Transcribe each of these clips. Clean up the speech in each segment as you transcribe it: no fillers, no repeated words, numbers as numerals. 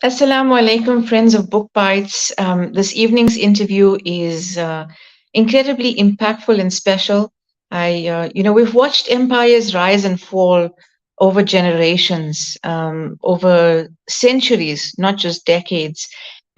Assalamu alaikum, friends of BookBytes. This evening's interview is incredibly impactful and special. We've watched empires rise and fall over generations, over centuries, not just decades.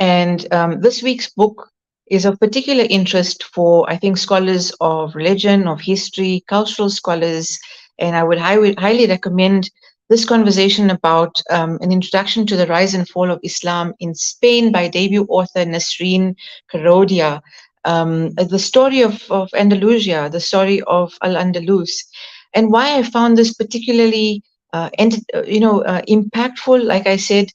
And this week's book is of particular interest for, I think, scholars of religion, of history, cultural scholars. And I would highly recommend this conversation about an introduction to the rise and fall of Islam in Spain by debut author Nasreen Karodia. The story of Andalusia, the story of Al-Andalus, and why I found this particularly, impactful, like I said,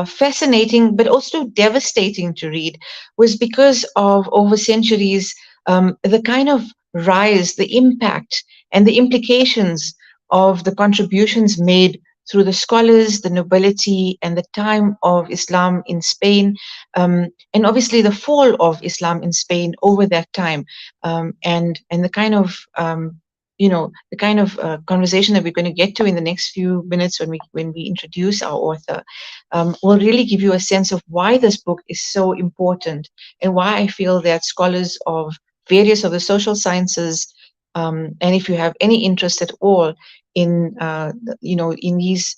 fascinating, but also devastating to read, was because of over centuries, the kind of rise, the impact, and the implications of the contributions made through the scholars, the nobility, and the time of Islam in Spain, and obviously the fall of Islam in Spain over that time, and the kind of conversation that we're going to get to in the next few minutes when we introduce our author will really give you a sense of why this book is so important and why I feel that scholars of various of the social sciences, and if you have any interest at all in in these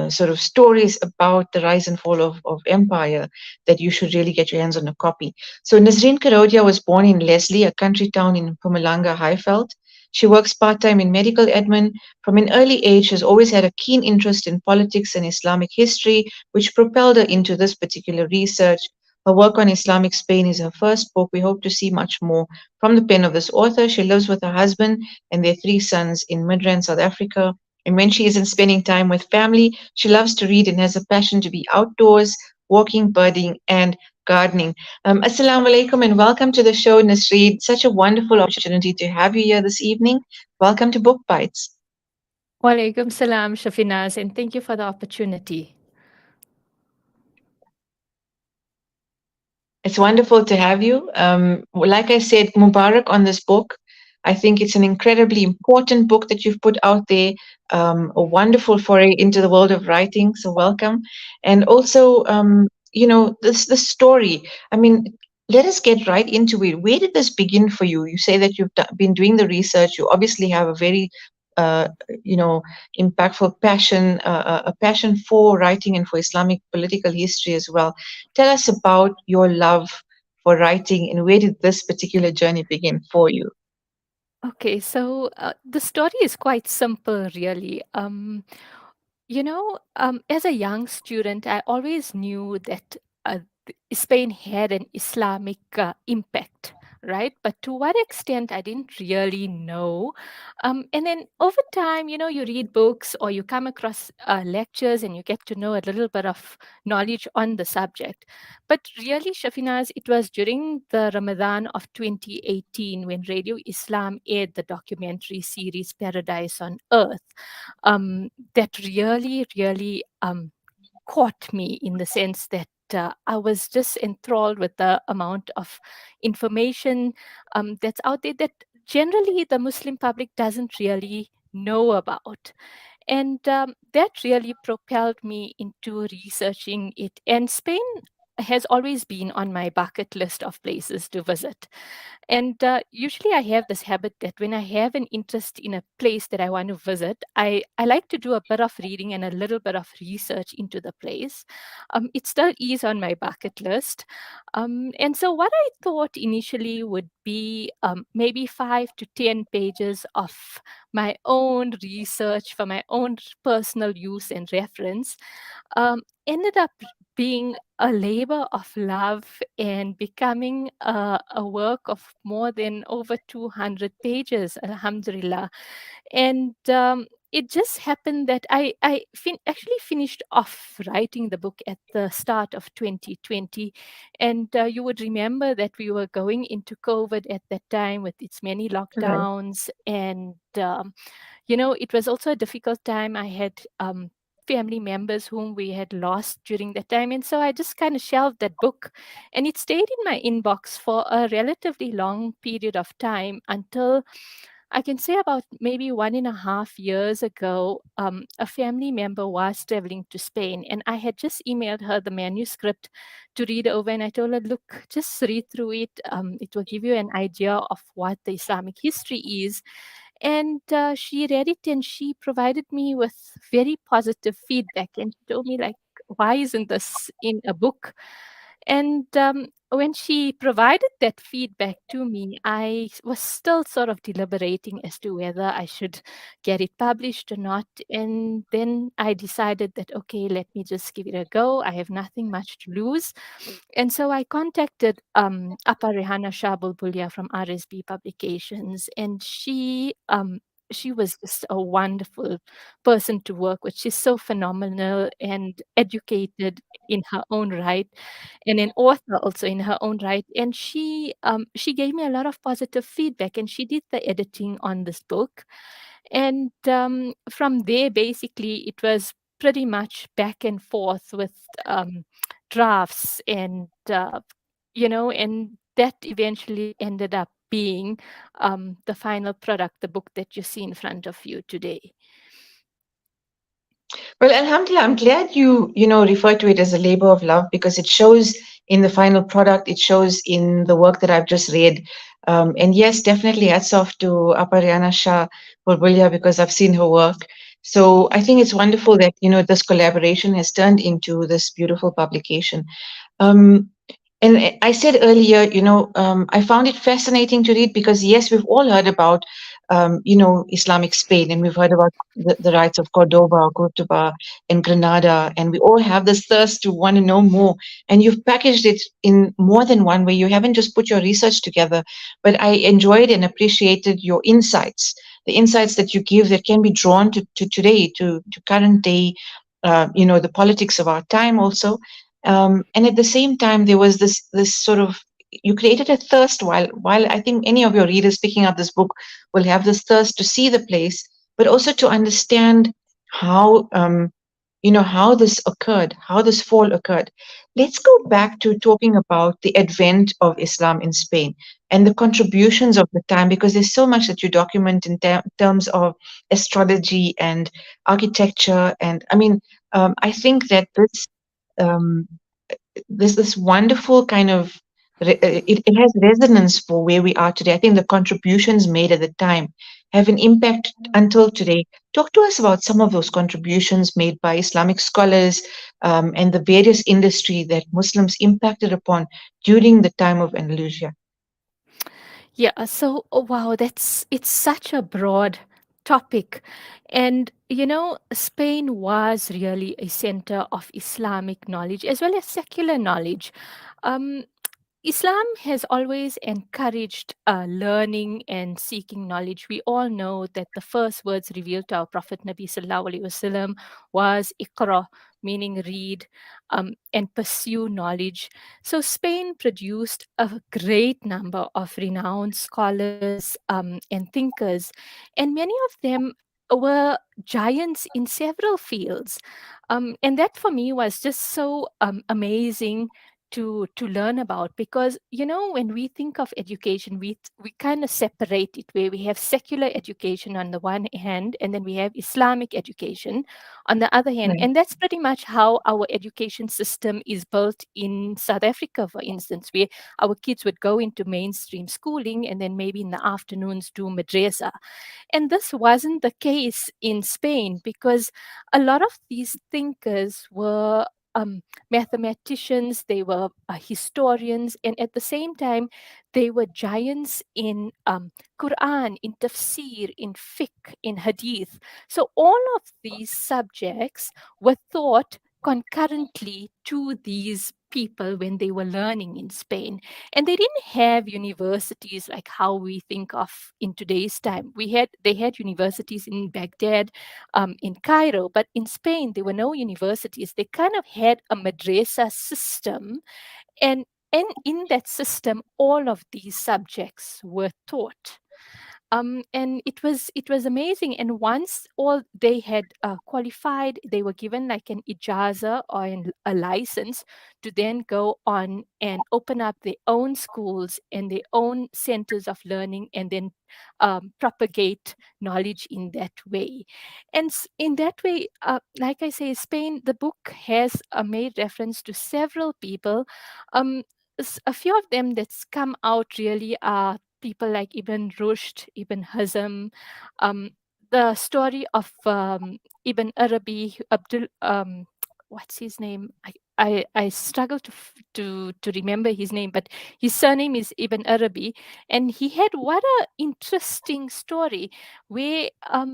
sort of stories about the rise and fall of empire, that you should really get your hands on a copy. So Nazreen Karodia was born in Leslie, a country town in Pumalanga, Highveld. She works part-time in medical admin. From an early age, has always had a keen interest in politics and Islamic history, which propelled her into this particular research. Her work on Islamic Spain is her first book. We hope to see much more from the pen of this author. She lives with her husband and their three sons in Midrand, South Africa. And when she isn't spending time with family, she loves to read and has a passion to be outdoors, walking, birding, and gardening. Assalamu alaikum and welcome to the show, Nasreen. Such a wonderful opportunity to have you here this evening. Welcome to Book Bites. Walaikum salam, Shafinaz, and thank you for the opportunity. It's wonderful to have you. Like I said, Mubarak on this book. I think it's an incredibly important book that you've put out there, a wonderful foray into the world of writing. So welcome. And also, this story. I mean, let us get right into it. Where did this begin for you? You say that you've been doing the research. You obviously have a very, uh, you know, impactful passion, a passion for writing and for Islamic political history as well. Tell us about your love for writing and where did this particular journey begin for you? Okay, so the story is quite simple, really. As a young student, I always knew that Spain had an Islamic impact, right? But to what extent, I didn't really know. And then over time, you read books or you come across lectures and you get to know a little bit of knowledge on the subject. But really, Shafinaz, it was during the Ramadan of 2018 when Radio Islam aired the documentary series Paradise on Earth that really caught me in the sense that I was just enthralled with the amount of information that's out there that generally the Muslim public doesn't really know about. And that really propelled me into researching it. And Spain has always been on my bucket list of places to visit. And usually I have this habit that when I have an interest in a place that I want to visit, I like to do a bit of reading and a little bit of research into the place. It still is on my bucket list. And so what I thought initially would be maybe 5 to 10 pages of my own research for my own personal use and reference ended up being a labor of love and becoming a work of more than over 200 pages, alhamdulillah. And it just happened that I actually finished off writing the book at the start of 2020. And you would remember that we were going into COVID at that time with its many Right. lockdowns. And it was also a difficult time. I had family members whom we had lost during that time. And so I just kind of shelved that book. And it stayed in my inbox for a relatively long period of time until I can say about maybe 1.5 years ago, a family member was traveling to Spain, and I had just emailed her the manuscript to read over. And I told her, look, just read through it. It will give you an idea of what the Islamic history is. And she read it and she provided me with very positive feedback. And she told me, like, why isn't this in a book? And when she provided that feedback to me, I was still sort of deliberating as to whether I should get it published or not. And then I decided that, okay, let me just give it a go. I have nothing much to lose. And so I contacted Apa Rehana Shah Bulbulia from RSB Publications, and she was just a wonderful person to work with. She's so phenomenal and educated in her own right, and an author also in her own right. And she gave me a lot of positive feedback, and she did the editing on this book. And from there, basically, it was pretty much back and forth with drafts, and and that eventually ended up being the final product, the book that you see in front of you today. Well, Alhamdulillah, I'm glad you refer to it as a labor of love because it shows in the final product, it shows in the work that I've just read. And yes, definitely hats off to Aparyana Shah Bulbulia because I've seen her work. So I think it's wonderful that this collaboration has turned into this beautiful publication. Um, and I said earlier, I found it fascinating to read because, yes, we've all heard about Islamic Spain, and we've heard about the rights of Cordoba, Cordoba, and Granada, and we all have this thirst to want to know more. And you've packaged it in more than one way. You haven't just put your research together, but I enjoyed and appreciated your insights, the insights that you give that can be drawn to today, to current day, the politics of our time also. And at the same time, there was this sort of you created a thirst while I think any of your readers picking up this book will have this thirst to see the place, but also to understand how this occurred, how this fall occurred. Let's go back to talking about the advent of Islam in Spain and the contributions of the time, because there's so much that you document in terms of astrology and architecture, and I mean, I think that um, this wonderful kind of it has resonance for where we are today. I think the contributions made at the time have an impact until today. Talk to us about some of those contributions made by Islamic scholars and the various industry that Muslims impacted upon during the time of Andalusia. Yeah, so oh, wow, it's such a broad topic. And Spain was really a center of Islamic knowledge as well as secular knowledge. Um, Islam has always encouraged learning and seeking knowledge. We all know that the first words revealed to our Prophet Nabi Sallallahu Alaihi Wasallam was Iqra, meaning read and pursue knowledge. So Spain produced a great number of renowned scholars and thinkers, and many of them were giants in several fields. And that for me was just so amazing to learn about, because when we think of education, we kind of separate it, where we have secular education on the one hand, and then we have Islamic education on the other hand. Right. And that's pretty much how our education system is built in South Africa, for instance, where our kids would go into mainstream schooling and then maybe in the afternoons do madrasa. And this wasn't the case in Spain, because a lot of these thinkers were mathematicians, they were historians, and at the same time, they were giants in Quran, in tafsir, in fiqh, in hadith. So all of these subjects were taught concurrently to these people when they were learning in Spain. And they didn't have universities like how we think of in today's time. They had universities in Baghdad, in Cairo, but in Spain there were no universities. They kind of had a madrasa system, and in that system all of these subjects were taught. And it was amazing. And once all they had qualified, they were given like an ijaza or a license to then go on and open up their own schools and their own centers of learning, and then propagate knowledge in that way. And in that way, like I say, Spain, the book has made reference to several people. um, a few of them that's come out really are people like Ibn Rushd, Ibn Hazm, the story of Ibn Arabi, what's his name? I struggle to remember his name, but his surname is Ibn Arabi, and he had what a interesting story where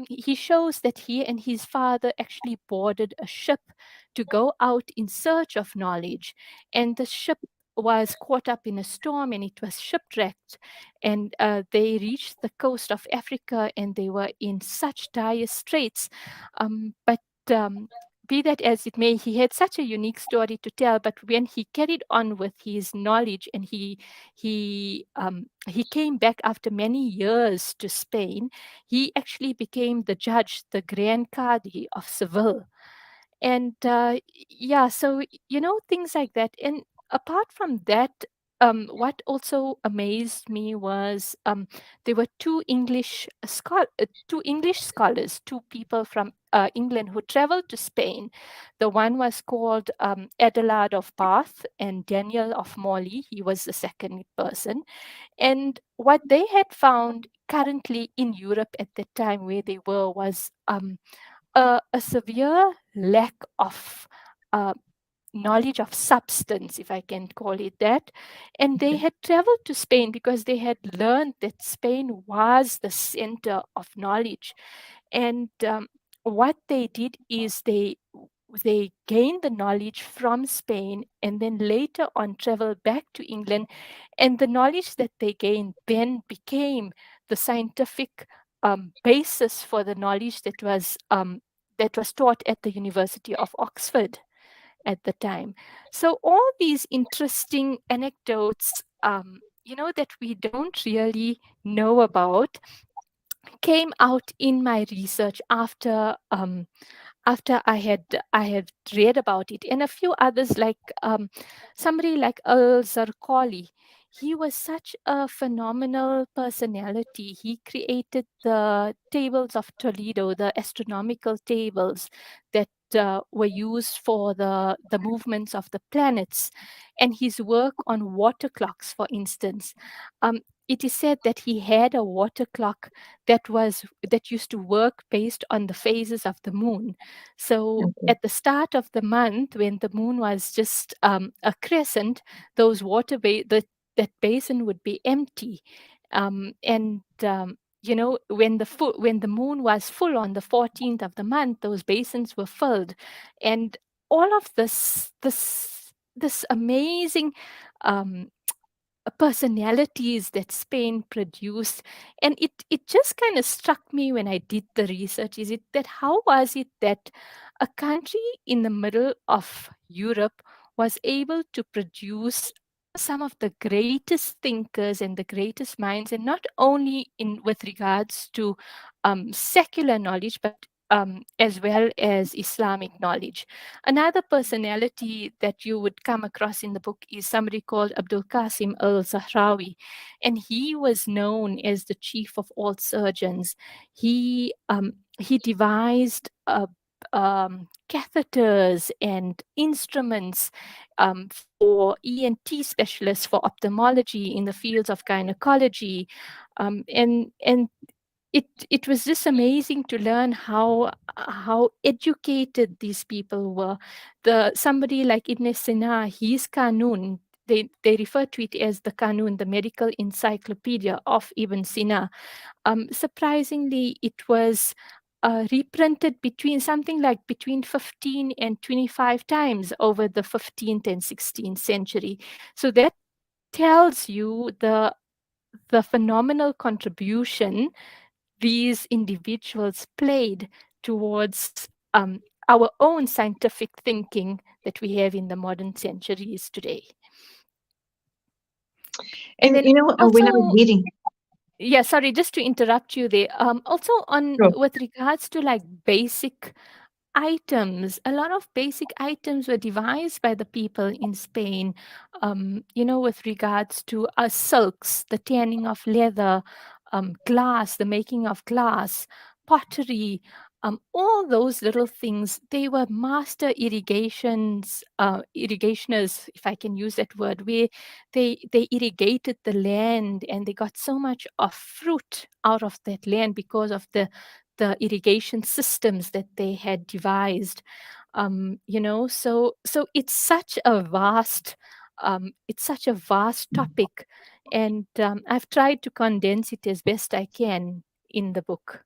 he shows that he and his father actually boarded a ship to go out in search of knowledge, and the ship was caught up in a storm and it was shipwrecked, and they reached the coast of Africa and they were in such dire straits. But um, be that as it may, he had such a unique story to tell. But when he carried on with his knowledge, and he came back after many years to Spain, he actually became the judge, the Grand Qadi of Seville. And yeah, so things like that. And apart from that, what also amazed me was, there were two English scholars, two people from England who traveled to Spain. The one was called Adelard of Bath, and Daniel of Morley, he was the second person. And what they had found currently in Europe at the time where they were was a severe lack of uh, knowledge of substance, if I can call it that. And they Okay. had traveled to Spain because they had learned that Spain was the center of knowledge. And what they did is they gained the knowledge from Spain and then later on traveled back to England. And the knowledge that they gained then became the scientific basis for the knowledge that was taught at the University of Oxford at the time. So all these interesting anecdotes, that we don't really know about, came out in my research after I had read about it. And a few others, like somebody like Al Zarqali. He was such a phenomenal personality. He created the tables of Toledo, the astronomical tables that were used for the movements of the planets, and his work on water clocks, for instance. It is said that he had a water clock that used to work based on the phases of the moon. So Okay. at the start of the month, when the moon was just a crescent, those that basin would be empty, and when the moon was full on the 14th of the month, those basins were filled, and all of this amazing um, personalities that Spain produced. And it just kind of struck me when I did the research, is it that how was it that a country in the middle of Europe was able to produce some of the greatest thinkers and the greatest minds, and not only in with regards to secular knowledge, but as well as Islamic knowledge. Another personality that you would come across in the book is somebody called Abdul Qasim al-Zahrawi, and he was known as the chief of all surgeons. He devised catheters and instruments for ENT specialists, for ophthalmology in the fields of gynecology, and it was just amazing to learn how educated these people were. Somebody like Ibn Sina, his Qanun, they refer to it as the Qanun, the medical encyclopedia of Ibn Sina. Surprisingly, it was reprinted between 15 and 25 times over the 15th and 16th century. So that tells you the phenomenal contribution these individuals played towards our own scientific thinking that we have in the modern centuries today. And And then when I was also, reading, Yeah, sorry, just to interrupt you there. Also on Sure. with regards to like basic items, a lot of basic items were devised by the people in Spain, with regards to silks, the tanning of leather, glass, the making of glass, pottery, all those little things. They were master irrigationers, if I can use that word, where they irrigated the land and they got so much of fruit out of that land because of the irrigation systems that they had devised. So it's such a vast topic, and I've tried to condense it as best I can in the book.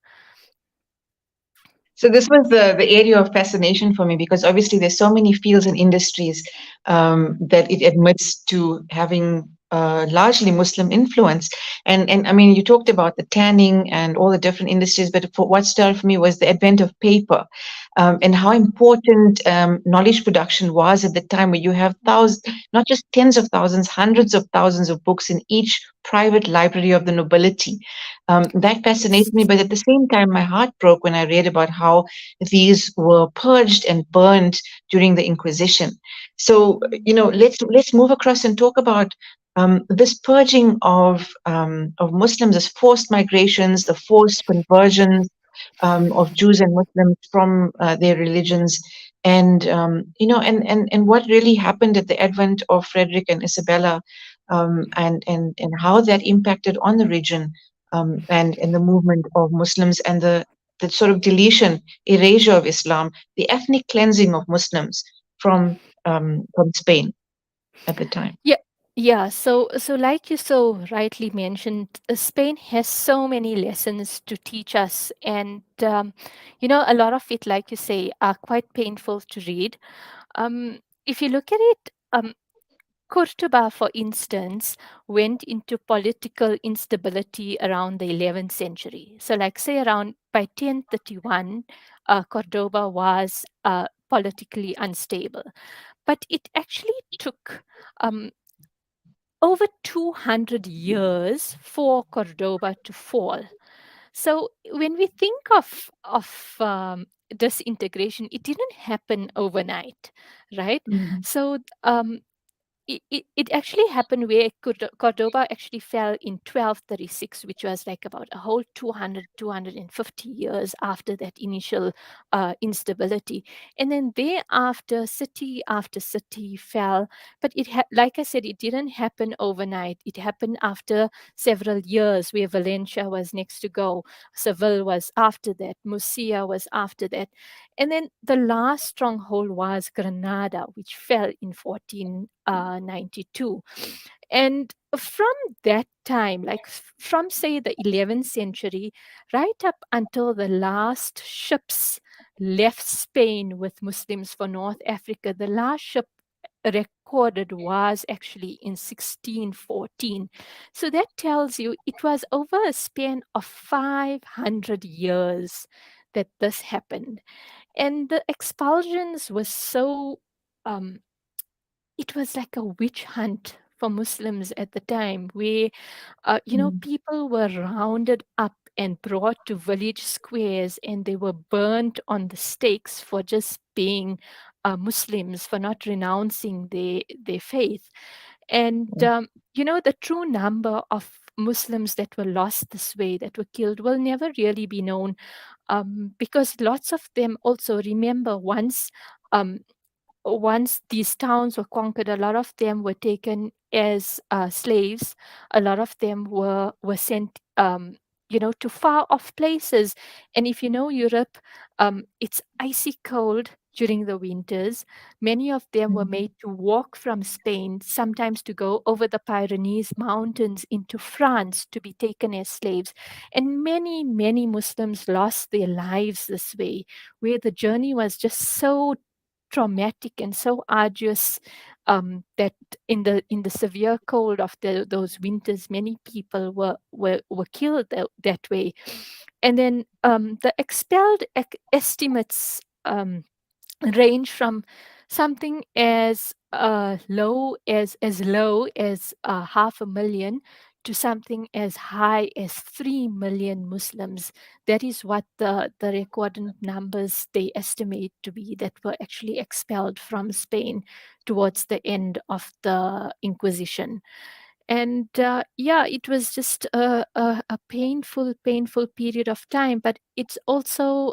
So this was the area of fascination for me because obviously there's so many fields and industries that it admits to having largely Muslim influence. And I mean, you talked about the tanning and all the different industries, but for what stood out for me was the advent of paper, and how important knowledge production was at the time, where you have thousands, not just tens of thousands, hundreds of thousands of books in each private library of the nobility. That fascinates me, but at the same time, my heart broke when I read about how these were purged and burned during the Inquisition. So, let's move across and talk about this purging of Muslims, as forced migrations, the forced conversions of Jews and Muslims from their religions, and and what really happened at the advent of Frederick and Isabella, and how that impacted on the region, and the movement of Muslims, and the sort of deletion, erasure of Islam, the ethnic cleansing of Muslims from Spain at the time. Yeah, yeah. So like you so rightly mentioned, Spain has so many lessons to teach us, and a lot of it, like you say, are quite painful to read. If you look at it, Cordoba, for instance, went into political instability around the 11th century. So, like, say, around by 1031, Cordoba was politically unstable. But it actually took um, over 200 years for Cordoba to fall. So when we think of disintegration, it didn't happen overnight, right? Mm. So it actually happened where Cordoba actually fell in 1236, which was like about a whole 250 years after that initial instability. And then thereafter, city after city fell. But like I said, it didn't happen overnight. It happened after several years, where Valencia was next to go. Seville was after that. Murcia was after that. And then the last stronghold was Granada, which fell in 1492. And from that time, like from say the 11th century, right up until the last ships left Spain with Muslims for North Africa, the last ship recorded was actually in 1614. So that tells you it was over a span of 500 years that this happened. And the expulsions was so um, it was like a witch hunt for Muslims at the time, where Mm. people were rounded up and brought to village squares, and they were burnt on the stakes for just being Muslims, for not renouncing their faith. And the true number of Muslims that were lost this way, that were killed, will never really be known, because lots of them also remember um, once these towns were conquered, a lot of them were taken as slaves. A lot of them were sent, to far off places. And if you know Europe, it's icy cold during the winters. Many of them were Mm. made to walk from Spain, sometimes to go over the Pyrenees Mountains into France to be taken as slaves. And many, many Muslims lost their lives this way, where the journey was just so traumatic and so arduous, that in the severe cold of those winters, many people were killed that way. And then the expelled estimates range from something as low as 500,000 to something as high as 3 million Muslims. That is what the recorded numbers they estimate to be that were actually expelled from Spain towards the end of the Inquisition. And yeah, it was just a painful, painful period of time, but it's also,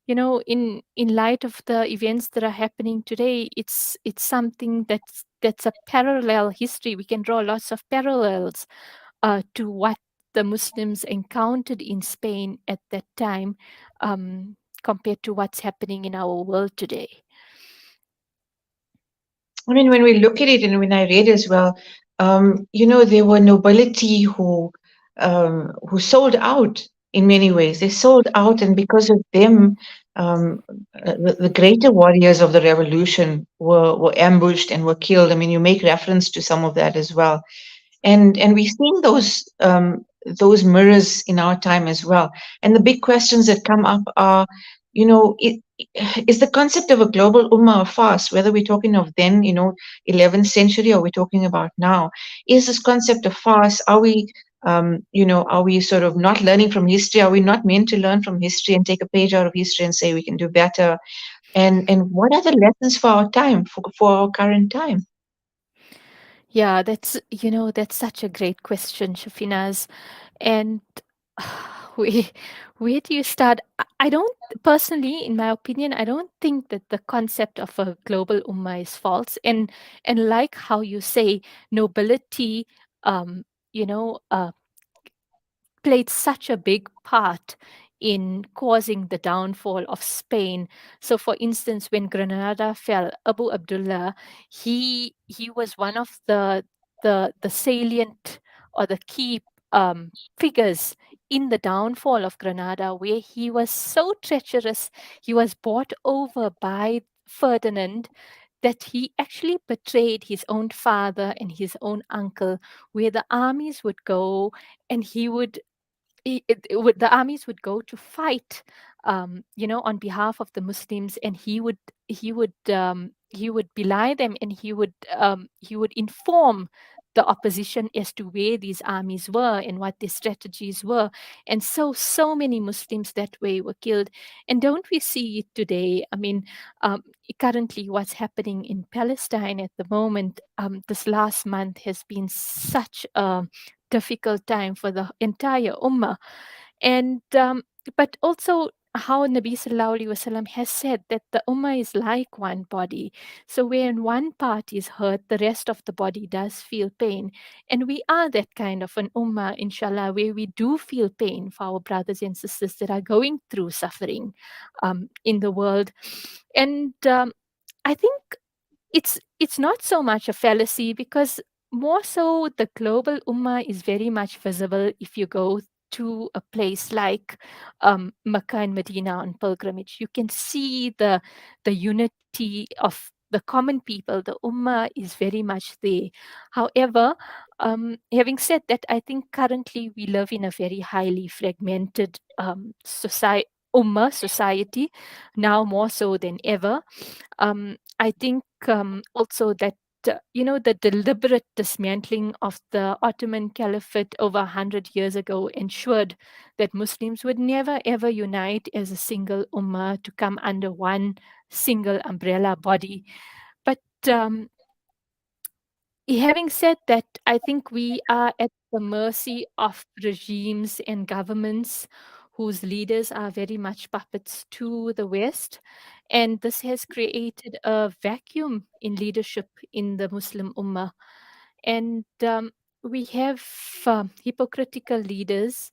in light of the events that are happening today, it's something that's a parallel history. We can draw lots of parallels to what the Muslims encountered in Spain at that time, compared to what's happening in our world today. I mean, when we look at it, and when I read as well, there were nobility who sold out in many ways. They sold out, and because of them, the greater warriors of the revolution were ambushed and were killed. I mean, you make reference to some of that as well, and we're seeing those mirrors in our time as well. And the big questions that come up are, is the concept of a global ummah a farce, whether we're talking of then, 11th century, or we're talking about now? Is this concept a farce? Are we sort of not learning from history? Are we not meant to learn from history and take a page out of history and say we can do better? And what are the lessons for our time, for our current time? Yeah, that's such a great question, Shafinaz. And where, where do you start? I don't personally, in my opinion, I don't think that the concept of a global ummah is false. And like how you say, nobility, um, you know, uh, played such a big part in causing the downfall of Spain. So, for instance, when Granada fell, Abu Abdullah, he was one of the salient or the key figures in the downfall of Granada, where he was so treacherous. He was bought over by Ferdinand that he actually betrayed his own father and his own uncle, where the armies would go and he would the armies would go to fight, on behalf of the Muslims, and he would belie them, and he would inform the opposition as to where these armies were and what their strategies were. And so many Muslims that way were killed. And don't we see it today? I mean, um, currently what's happening in Palestine at the moment, this last month has been such a difficult time for the entire ummah. And but also how Nabi Sallallahu Alaihi Wasallam has said that the ummah is like one body. So when one part is hurt, the rest of the body does feel pain. And we are that kind of an ummah, inshallah, where we do feel pain for our brothers and sisters that are going through suffering in the world. And I think it's not so much a fallacy, because more so the global ummah is very much visible if you go to a place like Mecca and Medina on pilgrimage. You can see the unity of the common people. The ummah is very much there. However, having said that, I think currently we live in a very highly fragmented society, now more so than ever. I think also that the deliberate dismantling of the Ottoman Caliphate over 100 years ago ensured that Muslims would never ever unite as a single ummah to come under one single umbrella body. But um, having said that, I think we are at the mercy of regimes and governments whose leaders are very much puppets to the West. And this has created a vacuum in leadership in the Muslim Ummah. And we have hypocritical leaders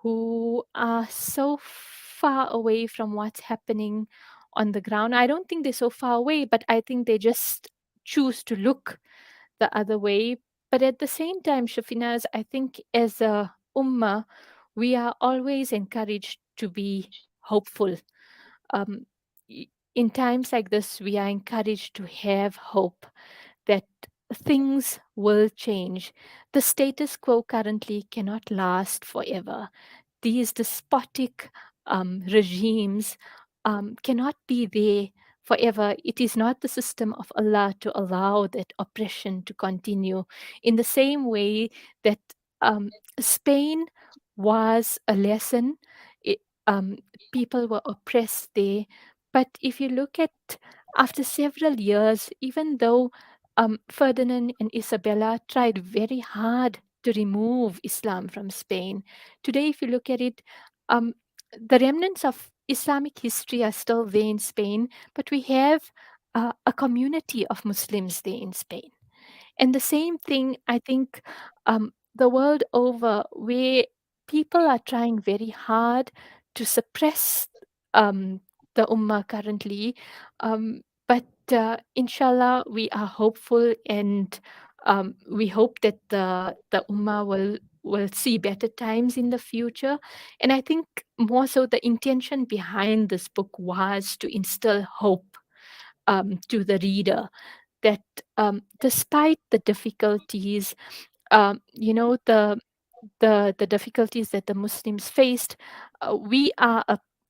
who are so far away from what's happening on the ground. I don't think they're so far away, but I think they just choose to look the other way. But at the same time, Shafinas, I think as a ummah, we are always encouraged to be hopeful. Um, in times like this, we are encouraged to have hope that things will change. The status quo currently cannot last forever. These despotic regimes cannot be there forever. It is not the system of Allah to allow that oppression to continue. In the same way that um, Spain was a lesson. It, people were oppressed there. But if you look at after several years, even though Ferdinand and Isabella tried very hard to remove Islam from Spain, today, if you look at it, um, the remnants of Islamic history are still there in Spain, but we have a community of Muslims there in Spain. And the same thing, I think, the world over, where people are trying very hard to suppress the Ummah currently. But inshallah, we are hopeful, and we hope that the Ummah will see better times in the future. And I think more so the intention behind this book was to instill hope to the reader, that despite the difficulties, the difficulties that the Muslims faced, we are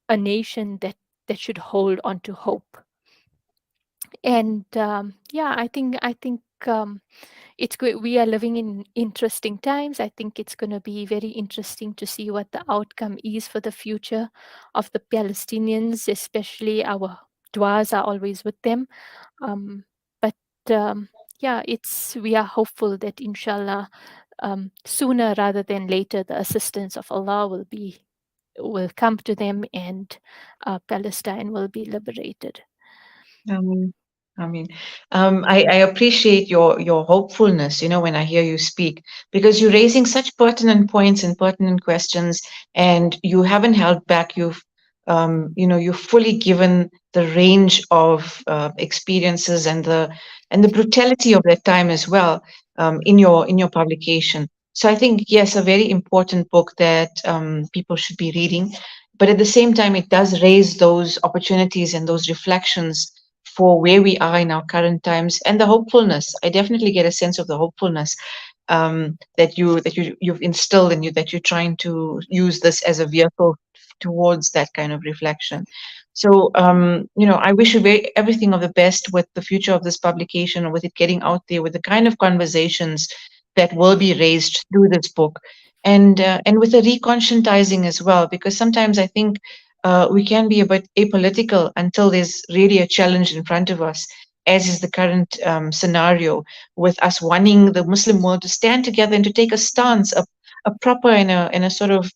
a nation that should hold on to hope. And yeah, I think it's good. We are living in interesting times. I think it's going to be very interesting to see what the outcome is for the future of the Palestinians, especially our duas are always with them. But um, yeah, it's we are hopeful that inshallah, sooner rather than later, the assistance of Allah will come to them, and Palestine will be liberated. Um, I mean, I appreciate your hopefulness, when I hear you speak, because you're raising such pertinent points and pertinent questions, and you haven't held back. You've fully given the range of experiences and the brutality of that time as well, in your publication. So I think, yes, a very important book that people should be reading, but at the same time, it does raise those opportunities and those reflections for where we are in our current times, and the hopefulness. I definitely get a sense of the hopefulness that you've instilled in you, that you're trying to use this as a vehicle towards that kind of reflection. So, I wish you everything of the best with the future of this publication, with it getting out there, with the kind of conversations that will be raised through this book, and with the reconscientizing as well, because sometimes I think we can be a bit apolitical until there's really a challenge in front of us, as is the current scenario, with us wanting the Muslim world to stand together and to take a stance, a proper and a sort of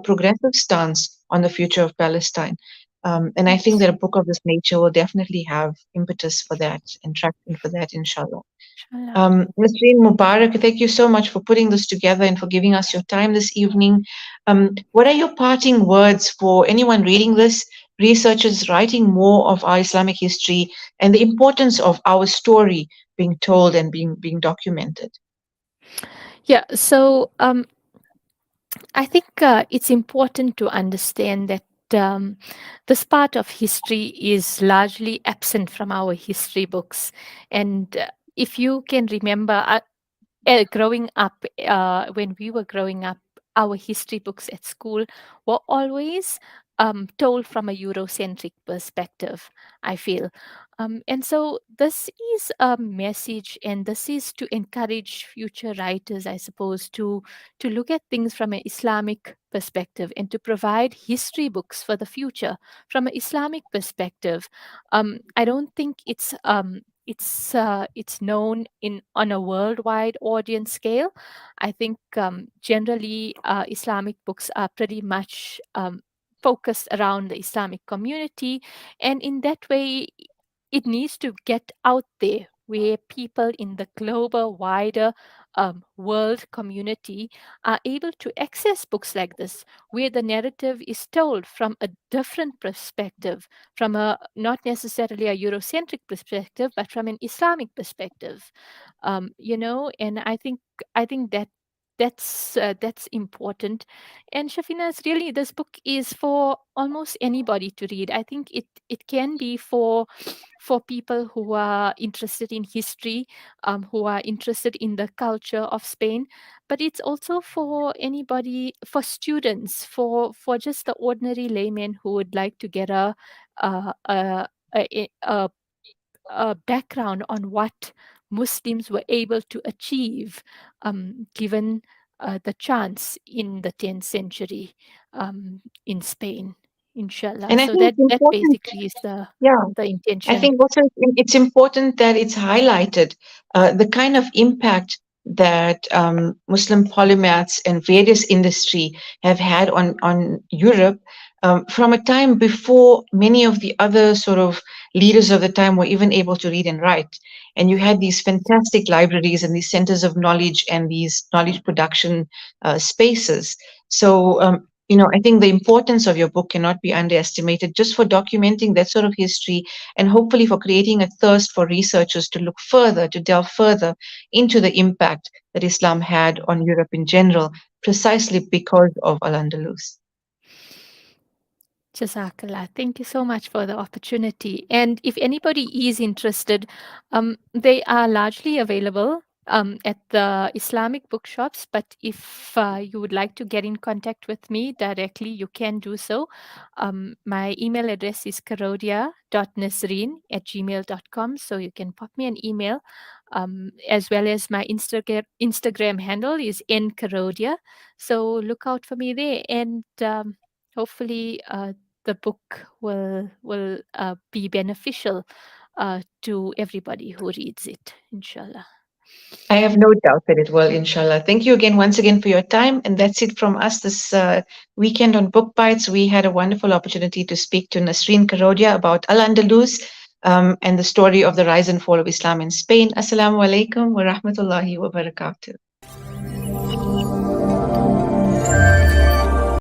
progressive stance on the future of Palestine. And I think Yes, that a book of this nature will definitely have impetus for that and traction for that, inshallah. inshallah. Nasreen Mubarak, thank you so much for putting this together and for giving us your time this evening. What are your parting words for anyone reading this, researchers writing more of our Islamic history, and the importance of our story being told and being documented? Yeah, so I think it's important to understand that this part of history is largely absent from our history books. And if you can remember, growing up, when we were growing up, our history books at school were always told from a Eurocentric perspective, I feel. And so this is a message, and this is to encourage future writers, I suppose, to look at things from an Islamic perspective and to provide history books for the future from an Islamic perspective. I don't think it's known in on a worldwide audience scale. I think generally Islamic books are pretty much focused around the Islamic community, and in that way, it needs to get out there where people in the global wider world community are able to access books like this, where the narrative is told from a different perspective, from a not necessarily a Eurocentric perspective, but from an Islamic perspective. And I think that's important. And Shafina, is really, this book is for almost anybody to read. I think it can be for people who are interested in history, who are interested in the culture of Spain, but it's also for anybody, for students, for just the ordinary layman who would like to get a a background on what Muslims were able to achieve, given the chance in the 10th century in Spain, inshallah. And I So think that it's that important, basically is yeah. the I intention. think also it's important that it's highlighted the kind of impact that Muslim polymaths and various industry have had on Europe from a time before many of the other sort of leaders of the time were even able to read and write. And you had these fantastic libraries and these centers of knowledge and these knowledge production spaces. So I think the importance of your book cannot be underestimated just for documenting that sort of history and hopefully for creating a thirst for researchers to look further, to delve further into the impact that Islam had on Europe in general, precisely because of Al-Andalus. Jazakallah. Thank you so much for the opportunity. And if anybody is interested, they are largely available at the Islamic bookshops. But if you would like to get in contact with me directly, you can do so. My email address is karodia.nasreen@gmail.com. So you can pop me an email, as well as my Instagram handle is nkarodia. So look out for me there. And hopefully the book will be beneficial to everybody who reads it, inshallah. I have no doubt that it will, inshallah. Thank you again, once again, for your time. And that's it from us this weekend on Book Bites. We had a wonderful opportunity to speak to Nasreen Karodia about Al Andalus and the story of the rise and fall of Islam in Spain. Assalamu alaikum wa rahmatullahi wa barakatuh.